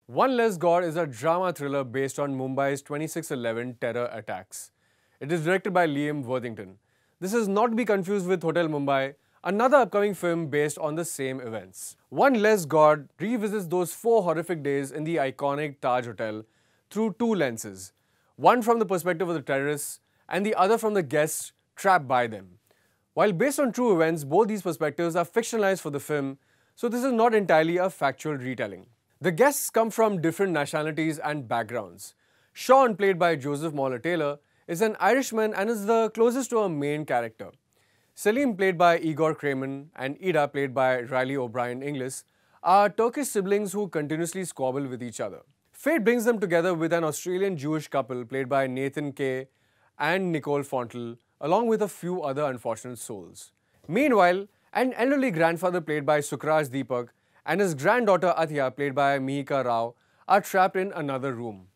One Less God is a drama thriller based on Mumbai's 26/11 terror attacks. It is directed by Lliam Worthington. This is not to be confused with Hotel Mumbai, another upcoming film based on the same events. One Less God revisits those 4 horrific days in the iconic Taj Hotel through 2 lenses, one from the perspective of the terrorists and the other from the guests trapped by them. While based on true events, both these perspectives are fictionalized for the film, so this is not entirely a factual retelling. The guests come from different nationalities and backgrounds. Sean, played by Joseph Taylor, is an Irishman and is the closest to a main character. Selim, played by Igor Kramen, and Ida, played by Riley O'Brien Inglis, are Turkish siblings who continuously squabble with each other. Fate brings them together with an Australian Jewish couple played by Nathan Kay and Nicole Fontel, along with a few other unfortunate souls. Meanwhile, an elderly grandfather played by Sukraj Deepak and his granddaughter Athiya, played by Mihika Rao, are trapped in another room.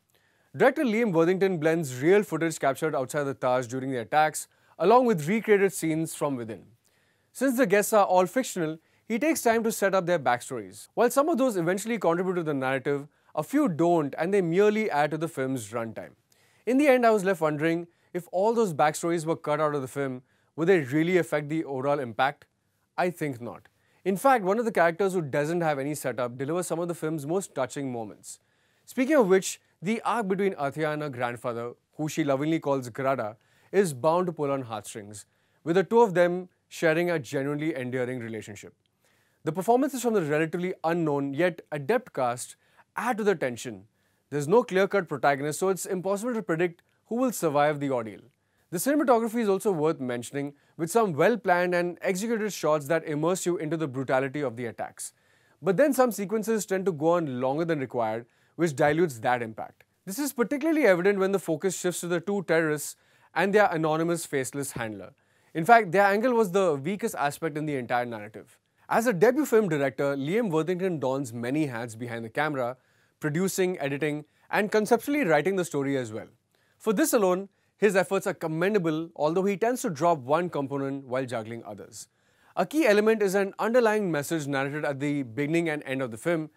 Director Lliam Worthington blends real footage captured outside the Taj during the attacks, along with recreated scenes from within. Since the guests are all fictional, he takes time to set up their backstories. While some of those eventually contribute to the narrative, a few don't, and they merely add to the film's runtime. In the end, I was left wondering if all those backstories were cut out of the film, would they really affect the overall impact? I think not. In fact, one of the characters who doesn't have any setup delivers some of the film's most touching moments. Speaking of which, the arc between Athiya and her grandfather, who she lovingly calls Grada, is bound to pull on heartstrings, with the two of them sharing a genuinely endearing relationship. The performances from the relatively unknown yet adept cast add to the tension. There's no clear-cut protagonist, so it's impossible to predict who will survive the ordeal. The cinematography is also worth mentioning, with some well-planned and executed shots that immerse you into the brutality of the attacks. But then some sequences tend to go on longer than required, which dilutes that impact. This is particularly evident when the focus shifts to the two terrorists and their anonymous faceless handler. In fact, their angle was the weakest aspect in the entire narrative. As a debut film director, Lliam Worthington dons many hats behind the camera, producing, editing, and conceptually writing the story as well. For this alone, his efforts are commendable, although he tends to drop one component while juggling others. A key element is an underlying message narrated at the beginning and end of the film,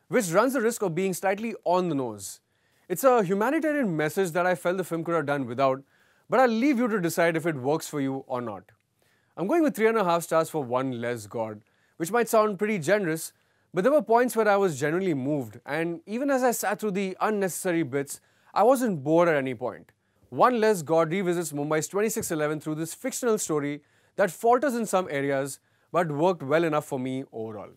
which runs the risk of being slightly on the nose. It's a humanitarian message that I felt the film could have done without, but I'll leave you to decide if it works for you or not. I'm going with 3.5 stars for One Less God, which might sound pretty generous, but there were points where I was genuinely moved, and even as I sat through the unnecessary bits, I wasn't bored at any point. One Less God revisits Mumbai's 26/11 through this fictional story that falters in some areas but worked well enough for me overall.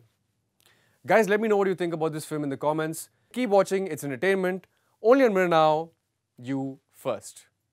Guys, let me know what you think about this film in the comments. Keep watching, it's entertainment. Only on Mirror Now, you first.